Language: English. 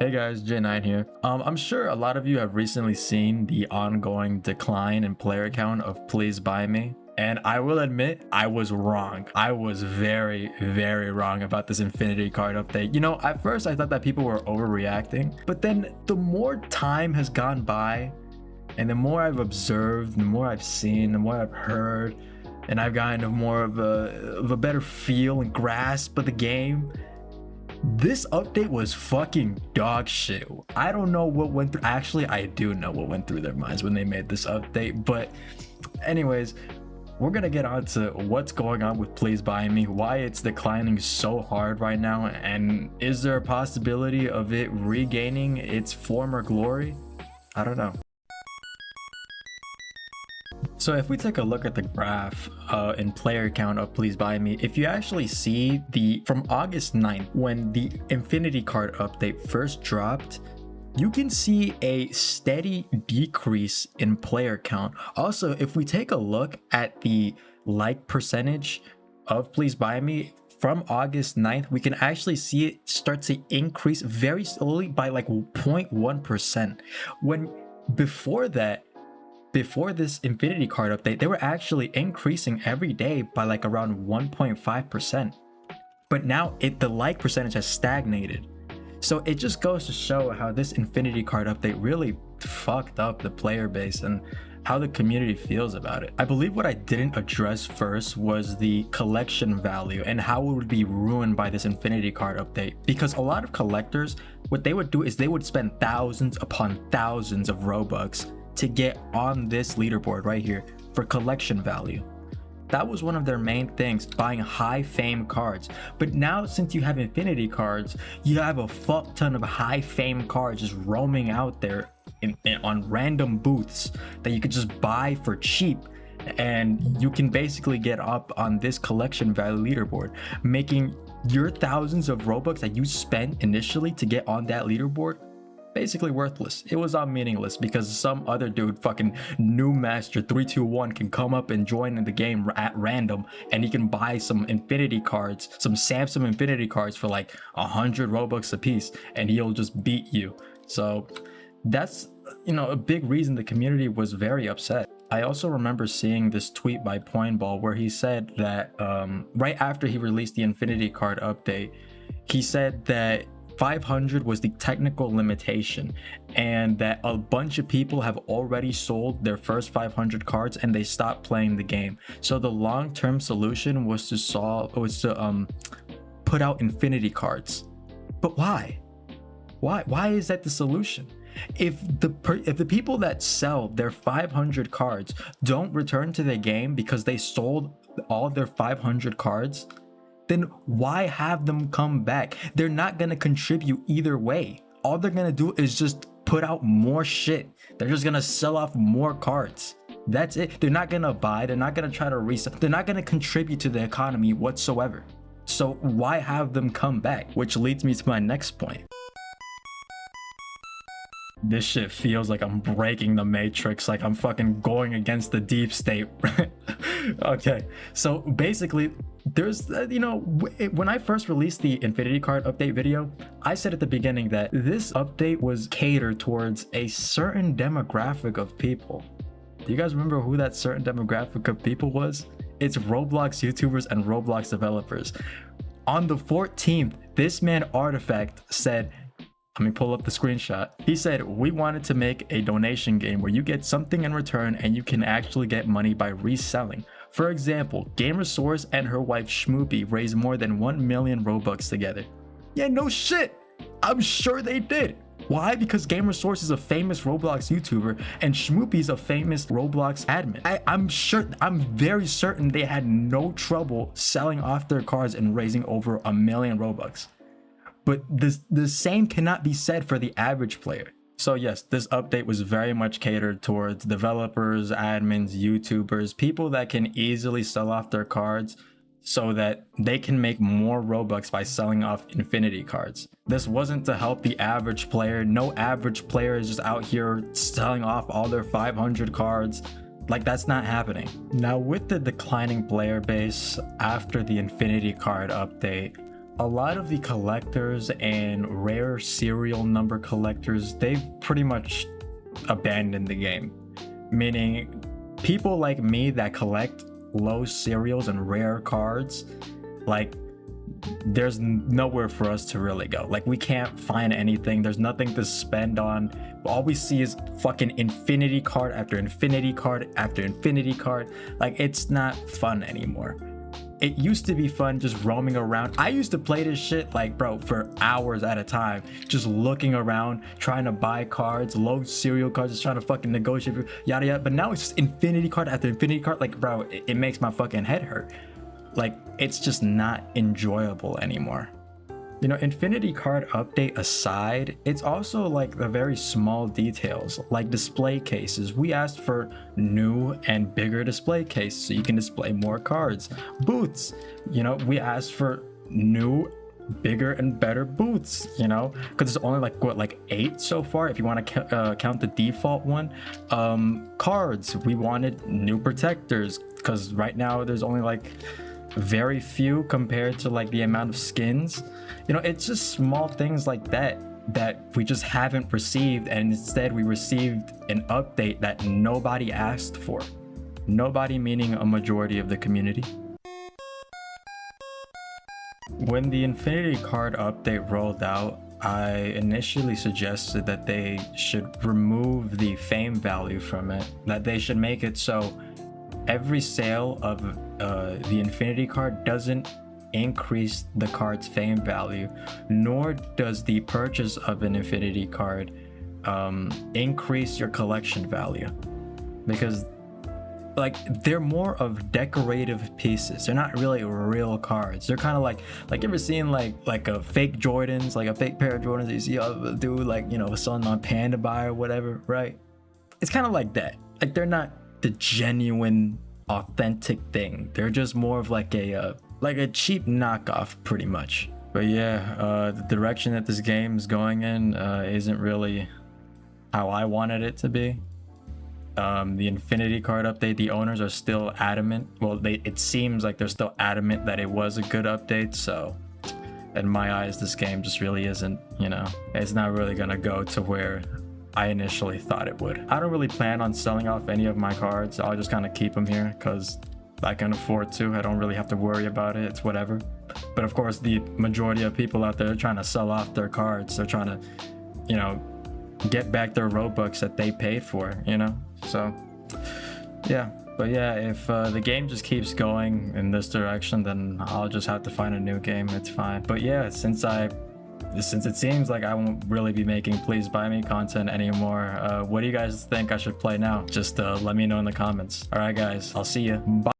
Hey guys, J9 here. I'm sure a lot of you have recently seen the ongoing decline in player count of Please Buy Me. And I will admit, I was wrong. I was very, very wrong about this Infinity Card update. You know, at first I thought that people were overreacting, but then the more time has gone by and the more I've observed, the more I've seen, the more I've heard, and I've gotten more of a better feel and grasp of the game, this update was fucking dog shit. I don't know what went through. Actually, I do know what went through their minds when they made this update. But anyways, we're gonna get on to what's going on with Please Buy Me, why it's declining so hard right now, and is there a possibility of it regaining its former glory? I don't know. So if we take a look at the graph in player count of Please Buy Me, if you actually see from August 9th, when the Infinity Card update first dropped, you can see a steady decrease in player count. Also, if we take a look at the like percentage of Please Buy Me from August 9th, we can actually see it start to increase very slowly by like 0.1%. When before this Infinity Card update, they were actually increasing every day by like around 1.5%. But now the like percentage has stagnated. So it just goes to show how this Infinity Card update really fucked up the player base and how the community feels about it. I believe what I didn't address first was the collection value and how it would be ruined by this Infinity Card update. Because a lot of collectors, what they would do is they would spend thousands upon thousands of Robux to get on this leaderboard right here for collection value. That was one of their main things, buying high fame cards. But now, since you have Infinity cards, you have a fuck ton of high fame cards just roaming out there on random booths that you could just buy for cheap, and you can basically get up on this collection value leaderboard, making your thousands of Robux that you spent initially to get on that leaderboard basically worthless. It was all meaningless because some other dude, fucking New Master 321, can come up and join in the game at random, and he can buy some Infinity cards, some Samsung Infinity cards for like 100 Robux a piece, and he'll just beat you. So that's, you know, a big reason the community was very upset. I also remember seeing this tweet by Pointball where he said that right after he released the Infinity Card update, he said that 500 was the technical limitation and that a bunch of people have already sold their first 500 cards and they stopped playing the game. So the long-term solution was to put out Infinity cards. But why is that the solution? If the people that sell their 500 cards don't return to the game because they sold all their 500 cards, then why have them come back? They're not gonna contribute either way. All they're gonna do is just put out more shit. They're just gonna sell off more cards. That's it. They're not gonna buy, they're not gonna try to resell, they're not gonna contribute to the economy whatsoever. So why have them come back? Which leads me to my next point. This shit feels like I'm breaking the matrix, like I'm fucking going against the deep state. Okay, so basically there's you know, when I first released the Infinity Card update video, I said at the beginning that this update was catered towards a certain demographic of people. Do you guys remember who that certain demographic of people was? It's Roblox YouTubers and Roblox developers. On the 14th, this man Artifact said, let me pull up the screenshot. He said, we wanted to make a donation game where you get something in return and you can actually get money by reselling. For example, Gamersource and her wife Schmoopy raised more than 1 million Robux together. Yeah, no shit. I'm sure they did. Why? Because Gamersource is a famous Roblox YouTuber and Schmoopy is a famous Roblox admin. I'm very certain they had no trouble selling off their cards and raising over 1 million Robux. But the same cannot be said for the average player. So yes, this update was very much catered towards developers, admins, YouTubers, people that can easily sell off their cards so that they can make more Robux by selling off Infinity cards. This wasn't to help the average player. No average player is just out here selling off all their 500 cards. Like, that's not happening. Now, with the declining player base after the Infinity Card update, A lot of the collectors and rare serial number collectors, they've pretty much abandoned the game. Meaning, people like me that collect low serials and rare cards, like, there's nowhere for us to really go. Like, we can't find anything. There's nothing to spend on. All we see is fucking infinity card after infinity card after infinity card. Like, it's not fun anymore. It used to be fun just roaming around. I used to play this shit, like, bro, for hours at a time, just looking around, trying to buy cards, low serial cards, just trying to fucking negotiate, yada yada. But now it's just infinity card after infinity card. Like, bro, it makes my fucking head hurt. Like, it's just not enjoyable anymore. You know, infinity card update aside, it's also like the very small details, like display cases. We asked for new and bigger display cases so you can display more cards. Boots, you know, we asked for new, bigger and better boots, you know, because there's only like what, like 8 so far if you want to count the default one. Cards, we wanted new protectors because right now there's only like very few compared to like the amount of skins. You know, it's just small things like that we just haven't received, and instead we received an update that nobody asked for. Nobody meaning a majority of the community. When the Infinity Card update rolled out, I initially suggested that they should remove the fame value from it, that they should make it so every sale of the Infinity Card doesn't increase the card's fame value, nor does the purchase of an Infinity Card increase your collection value, because like they're more of decorative pieces. They're not really real cards. They're kind of like you ever seen like a fake Jordans, like a fake pair of Jordans that you see a dude, like, you know, selling on Panda Buy or whatever, right? It's kind of like that. Like, they're not the genuine authentic thing. They're just more of like a cheap knockoff, pretty much. But yeah, the direction that this game is going in isn't really how I wanted it to be. The Infinity Card update, the owners are still adamant. Well, it seems like they're still adamant that it was a good update. So in my eyes, this game just really isn't, you know, it's not really gonna go to where I initially thought it would. I don't really plan on selling off any of my cards. I'll just kind of keep them here because I can afford to. I don't really have to worry about it. It's whatever. But of course, the majority of people out there are trying to sell off their cards. They're trying to, you know, get back their Robux that they paid for, you know? So, yeah. But yeah, if the game just keeps going in this direction, then I'll just have to find a new game. It's fine. But yeah, since it seems like I won't really be making Please Buy Me content anymore, what do you guys think I should play now? Just let me know in the comments. All right, guys, I'll see you. Bye.